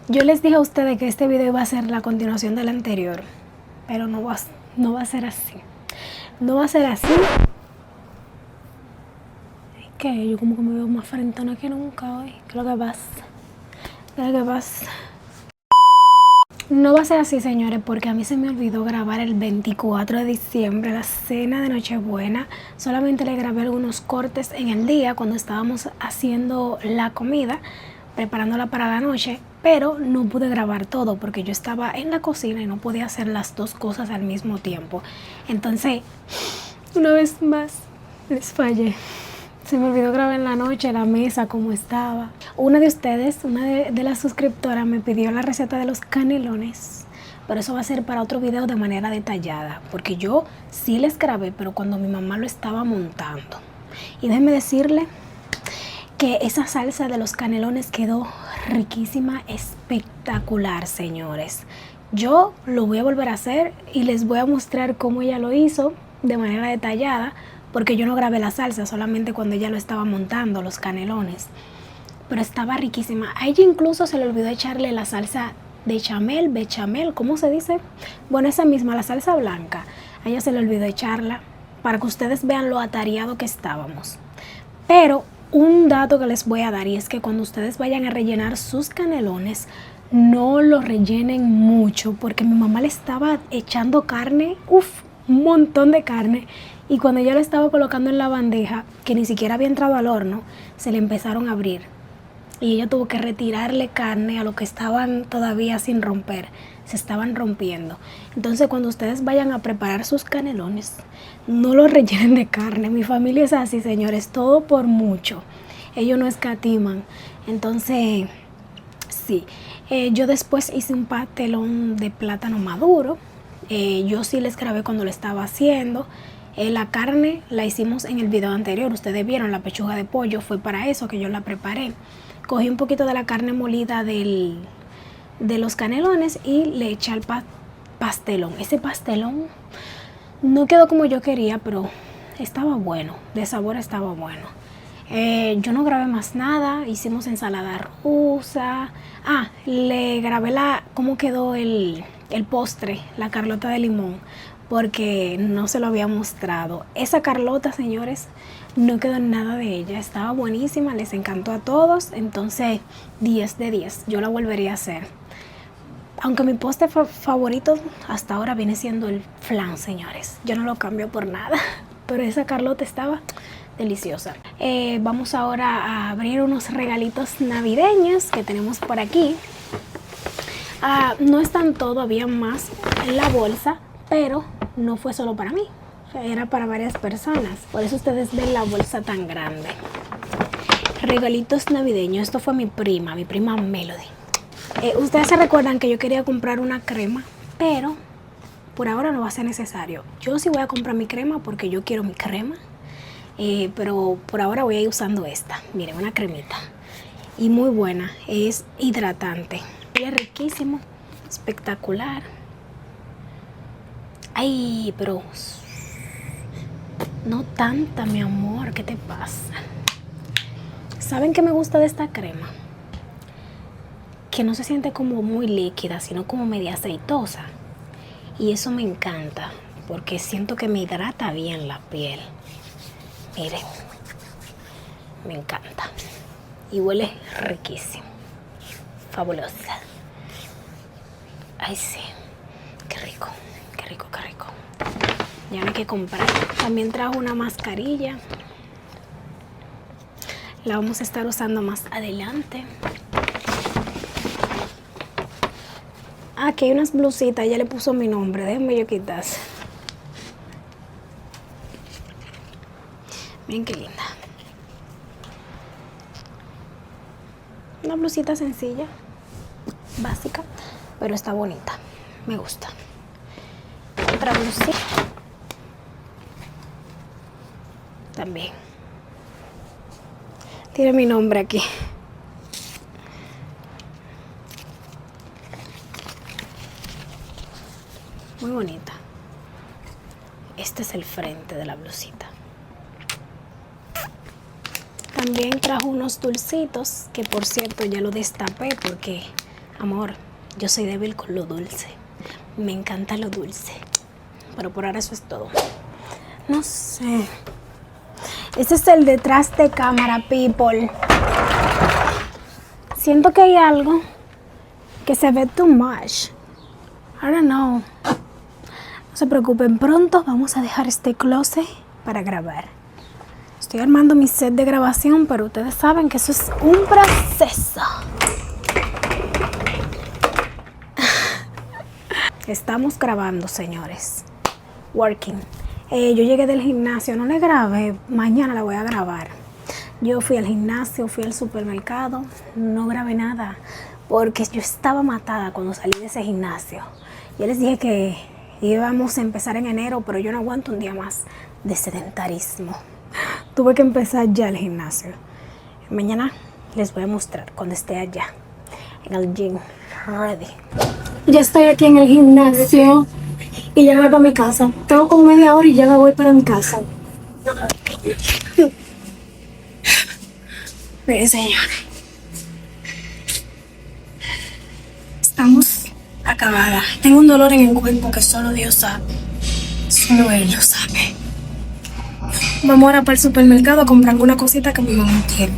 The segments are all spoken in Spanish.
Yo les dije a ustedes que este video iba a ser la continuación del anterior, pero no va a ser así. No va a ser así. Es que yo como que me veo más frentona que nunca hoy. ¿Qué es lo que pasa? ¿Qué es lo que pasa? No va a ser así, señores, porque a mí se me olvidó grabar el 24 de diciembre, la cena de Nochebuena. Solamente le grabé algunos cortes en el día cuando estábamos haciendo la comida, preparándola para la noche, pero no pude grabar todo porque yo estaba en la cocina y no podía hacer las dos cosas al mismo tiempo. Entonces, una vez más, les fallé. Se me olvidó grabar en la noche la mesa como estaba. Una de ustedes, una de las suscriptoras, me pidió la receta de los canelones, pero eso va a ser para otro video de manera detallada, porque yo sí les grabé, pero cuando mi mamá lo estaba montando. Y déjenme decirle que esa salsa de los canelones quedó riquísima, espectacular, señores. Yo lo voy a volver a hacer y les voy a mostrar cómo ella lo hizo de manera detallada, porque yo no grabé la salsa, solamente cuando ella lo estaba montando, los canelones. Pero estaba riquísima. A ella incluso se le olvidó echarle la salsa de bechamel, ¿cómo se dice? Bueno, esa misma, la salsa blanca. A ella se le olvidó echarla, para que ustedes vean lo atareado que estábamos. Pero un dato que les voy a dar, y es que cuando ustedes vayan a rellenar sus canelones, no lo rellenen mucho, porque mi mamá le estaba echando carne, un montón de carne, y cuando ella lo estaba colocando en la bandeja, que ni siquiera había entrado al horno, se le empezaron a abrir. Y ella tuvo que retirarle carne a lo que estaban todavía sin romper, se estaban rompiendo. Entonces, cuando ustedes vayan a preparar sus canelones, no los rellenen de carne. Mi familia es así, señores, todo por mucho. Ellos no escatiman. Entonces, sí. Yo después hice un pastelón de plátano maduro. Yo sí les grabé cuando lo estaba haciendo. La carne la hicimos en el video anterior. Ustedes vieron la pechuga de pollo. Fue para eso que yo la preparé. Cogí un poquito de la carne molida de los canelones y le eché al pastelón. Ese pastelón no quedó como yo quería, pero estaba bueno. De sabor estaba bueno. Yo no grabé más nada. Hicimos ensalada rusa. Le grabé cómo quedó el postre, la carlota de limón, porque no se lo había mostrado. Esa carlota, señores, no quedó nada de ella. Estaba buenísima, les encantó a todos. Entonces, 10 de 10. Yo la volvería a hacer. Aunque mi postre favorito hasta ahora viene siendo el flan, señores. Yo no lo cambio por nada. Pero esa carlota estaba deliciosa. Vamos ahora a abrir unos regalitos navideños que tenemos por aquí. No están todo, había más en la bolsa, pero no fue solo para mí, era para varias personas. Por eso ustedes ven la bolsa tan grande. Regalitos navideños. Esto fue mi prima Melody. Ustedes se recuerdan que yo quería comprar una crema, pero por ahora no va a ser necesario. Yo sí voy a comprar mi crema porque yo quiero mi crema. Pero por ahora voy a ir usando esta. Miren, una cremita. Y muy buena. Es hidratante. Es riquísimo. Espectacular. Ay, pero no tanta, mi amor. ¿Qué te pasa? ¿Saben qué me gusta de esta crema? Que no se siente como muy líquida, sino como media aceitosa. Y eso me encanta, porque siento que me hidrata bien la piel. Miren, me encanta. Y huele riquísimo. Fabulosa. Ay, sí. Qué rico, qué rico, qué rico. Ya no hay que comprar. También trajo una mascarilla. La vamos a estar usando más adelante. Aquí hay unas blusitas. Ella le puso mi nombre. Déjenme yo quitar. Miren qué linda. Una blusita sencilla, básica, pero está bonita. Me gusta. Otra blusita. También. Tiene mi nombre aquí. Muy bonita. Este es el frente de la blusita. También trajo unos dulcitos, que por cierto ya lo destapé porque Amor, yo soy débil con lo dulce. Me encanta lo dulce. Pero por ahora eso es todo. No sé. Este es el detrás de cámara, people. Siento que hay algo que se ve too much. I don't know. No se preocupen, pronto vamos a dejar este closet para grabar. Estoy armando mi set de grabación, pero ustedes saben que eso es un proceso. Estamos grabando, señores. Working. Yo llegué del gimnasio, no le grabé, mañana la voy a grabar. Yo fui al gimnasio, fui al supermercado, no grabé nada, porque yo estaba matada cuando salí de ese gimnasio. Yo les dije que íbamos a empezar en enero, pero yo no aguanto un día más de sedentarismo. Tuve que empezar ya el gimnasio. Mañana les voy a mostrar cuando esté allá, en el gym, ready. Ya estoy aquí en el gimnasio y ya voy para mi casa. Tengo como media hora y ya me voy para mi casa. Miren, señores. Estamos acabadas. Tengo un dolor en el cuerpo que solo Dios sabe. Solo Él lo sabe. Vamos ahora para el supermercado a comprar alguna cosita que mi mamá quiere.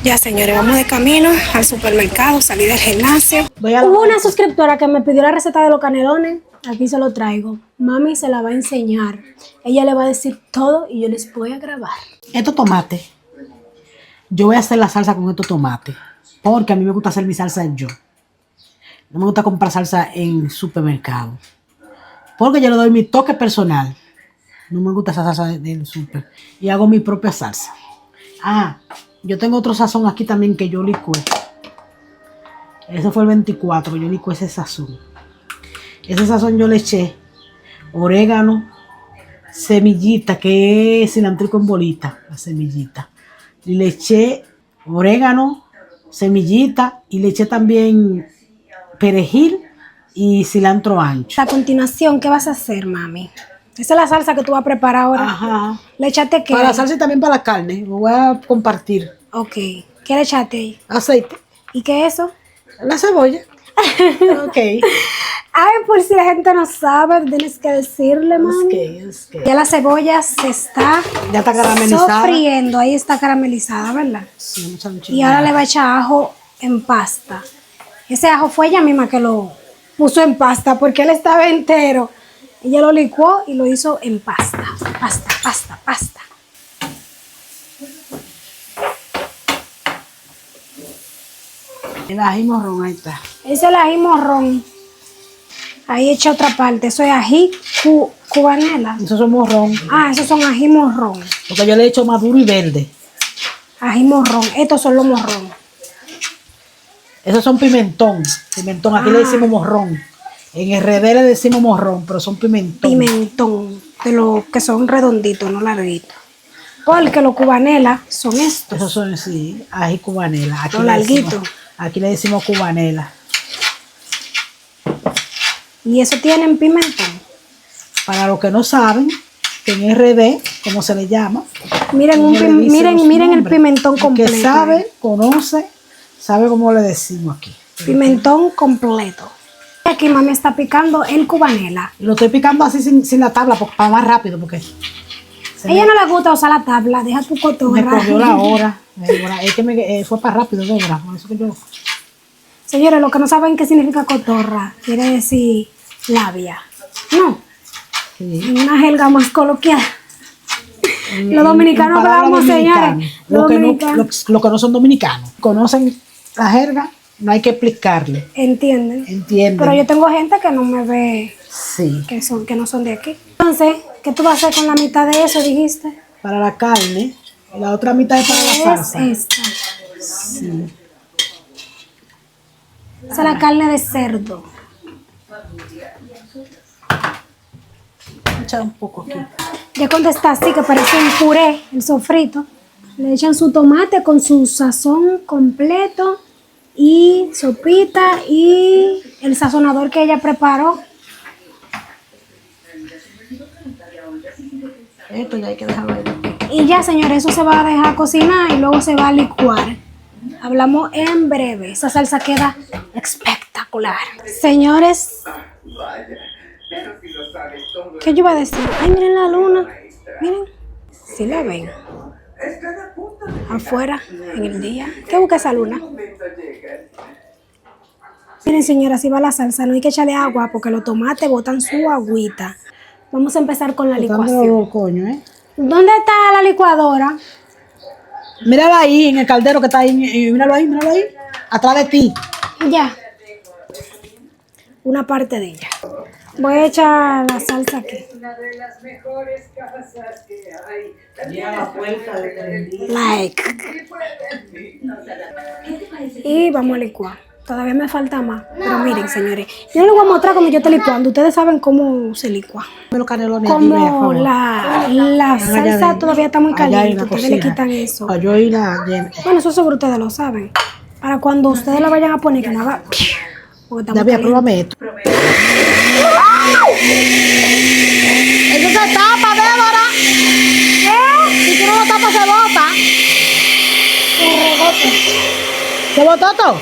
Ya, señores, vamos de camino al supermercado, salí del gimnasio. Hubo una suscriptora que me pidió la receta de los canelones. Aquí se lo traigo. Mami se la va a enseñar. Ella le va a decir todo y yo les voy a grabar. Estos tomates, yo voy a hacer la salsa con estos tomates. Porque a mí me gusta hacer mi salsa yo. No me gusta comprar salsa en supermercado. Porque yo le doy mi toque personal. No me gusta esa salsa del super. Y hago mi propia salsa. Yo tengo otro sazón aquí también que yo licué. Ese fue el 24, yo licué ese sazón. Ese sazón yo le eché orégano, semillita, que es cilantro en bolita, la semillita. Y le eché orégano, semillita y le eché también perejil y cilantro ancho. A continuación, ¿qué vas a hacer, mami? Esa es la salsa que tú vas a preparar ahora. Ajá. ¿Le echaste qué? Para la salsa y también para la carne. Lo voy a compartir. Ok. ¿Qué le echaste ahí? Aceite. ¿Y qué es eso? La cebolla. Ok. Ay, por si la gente no sabe, tienes que decirle, mami. Es que. Ya la cebolla se está... Ya está caramelizada. Sofriendo. Ahí está caramelizada, ¿verdad? Sí, mucha Y ahora le va a echar ajo en pasta. Ese ajo fue ella misma que lo puso en pasta porque él estaba entero. Ella lo licuó y lo hizo en pasta. Pasta. El ají morrón, ahí está. Ese es el ají morrón. Ahí echa otra parte. Eso es ají cubanela. Esos son morrón. Esos son ají morrón. Porque yo le he hecho maduro y verde. Ají morrón. Estos son los morrón. Esos son pimentón. Pimentón, aquí le decimos morrón. En RD le decimos morrón, pero son pimentón. Pimentón. De los que son redonditos, no larguitos. Porque los cubanela son estos. Esos son, sí, ají cubanela. Los larguitos. Aquí le decimos cubanela. Y eso tienen pimentón. Para los que no saben, que en RD, como se le llama. Miren, miren el pimentón completo. El que sabe, conoce, sabe cómo le decimos aquí. Pimentón completo. Aquí mami está picando el cubanela. Lo estoy picando así sin la tabla, para más rápido, porque... Ella no le gusta usar la tabla, deja tu cotorra. Me cogió la hora. Es que fue para rápido, de verdad. Por eso que yo... Señores, los que no saben qué significa cotorra, quiere decir labia. No. Sí. En una jerga más coloquial. Los dominicanos hablamos, señores. Los que no son dominicanos. Conocen la jerga, no hay que explicarle. Entienden. Pero yo tengo gente que no me ve, sí, que no son de aquí. Entonces, ¿qué tú vas a hacer con la mitad de eso, dijiste? Para la carne, y la otra mitad es para la salsa. Es esta. Sí. Esa es la carne de cerdo. Echa un poco aquí. Ya cuando está así, que parece un puré, el sofrito, le echan su tomate con su sazón completo y sopita y el sazonador que ella preparó. Esto ya hay que dejarlo ahí. Y ya, señores, eso se va a dejar cocinar y luego se va a licuar. Hablamos en breve. Esa salsa queda espectacular. Señores, ¿qué yo iba a decir? Ay, miren la luna. Miren, si la ven. Afuera, en el día. ¿Qué busca esa luna? Miren, señora, así va la salsa. No hay que echarle agua porque los tomates botan su agüita. Vamos a empezar con la licuación. Coño, ¿eh? ¿Dónde está la licuadora? Mírala ahí, en el caldero que está ahí. Míralo ahí, atrás de ti. Ya. Una parte de ella. Voy a echar la salsa aquí. Like. Y vamos a licuar. Todavía me falta más. Pero miren, señores. Yo les voy a mostrar cómo yo estoy licuando. Ustedes saben cómo se licua. Los canelones aquí, mira, por Como favor. la salsa todavía está muy Allá hay caliente. una Ustedes le cocina. quitan eso. Para yo ir a llenar. Bueno, eso seguro ustedes lo saben. Para cuando ustedes la vayan a poner, que no haga... porque está muy David, caliente. pruébame esto. Eso se tapa, Débora. Si tú no lo tapas, se bota. ¿Se botó todo?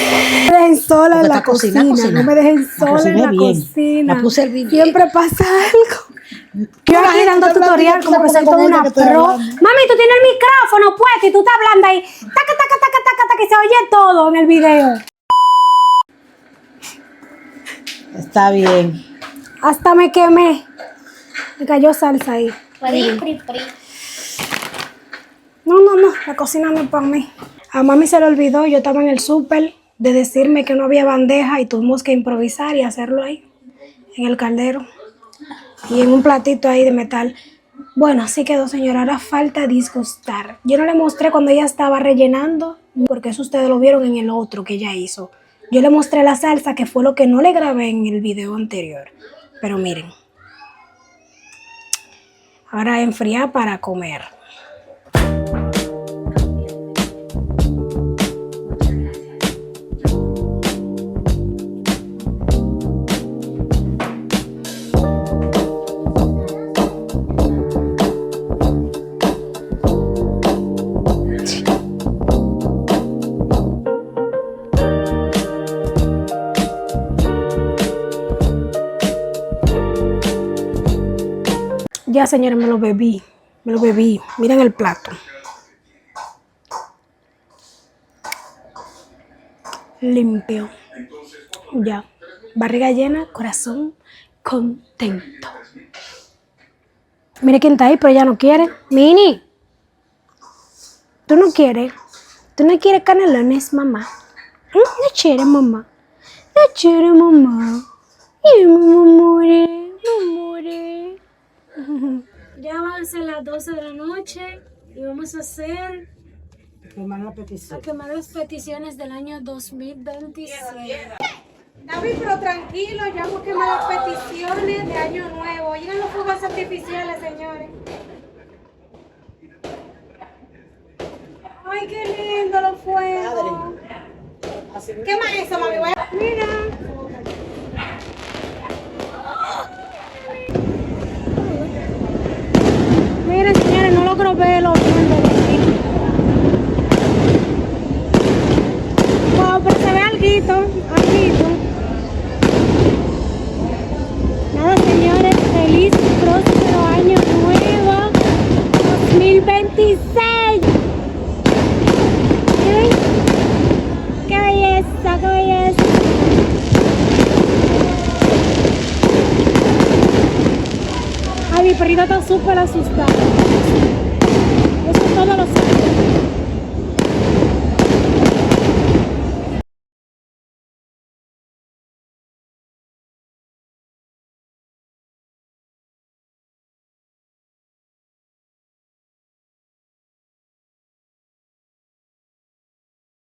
No me dejen sola en Porque la está cocina, cocina. cocina. No me dejen La sola en cociné la bien. cocina. La puse a hervir bien. Siempre pasa algo. Yo aquí dando gente tutorial hablando, como que soy con toda ella una que estoy pro. hablando. Mami, tú tienes el micrófono puesto y tú estás hablando ahí. Taca, taca, taca, taca, taca, que se oye todo en el video. Está bien. Hasta me quemé. Me cayó salsa ahí. No, la cocina no es para mí. A mami se le olvidó, yo estaba en el súper, de decirme que no había bandeja y tuvimos que improvisar y hacerlo ahí, en el caldero. Y en un platito ahí de metal. Bueno, así quedó, señora. Ahora falta disgustar. Yo no le mostré cuando ella estaba rellenando, porque eso ustedes lo vieron en el otro que ella hizo. Yo le mostré la salsa, que fue lo que no le grabé en el video anterior. Pero miren. Ahora enfriar para comer. Ya, señores, me lo bebí. Miren el plato. Limpio. Ya. Barriga llena, corazón contento. Mire quién está ahí, pero ella no quiere. Mini. ¿Tú no quieres? ¿Tú no quieres canelones, mamá? No quieres, mamá. No quieres, mamá. Y mamá more. Ya van a ser las 12 de la noche y vamos a hacer a quemar las peticiones del año 2026. David, pero tranquilo, ya vamos a quemar las peticiones de año nuevo. Llegan los fuegos artificiales, señores. Ay, qué lindo los fuegos. Quema eso, mami. Mira. Miren, señores, no logro verlo bien de aquí. Wow, pero se ve alguito. Nada, señores, feliz y próspero año nuevo 2026. Miren, qué belleza, qué belleza. Ay, mi perrito está súper asustado. Eso todos los años.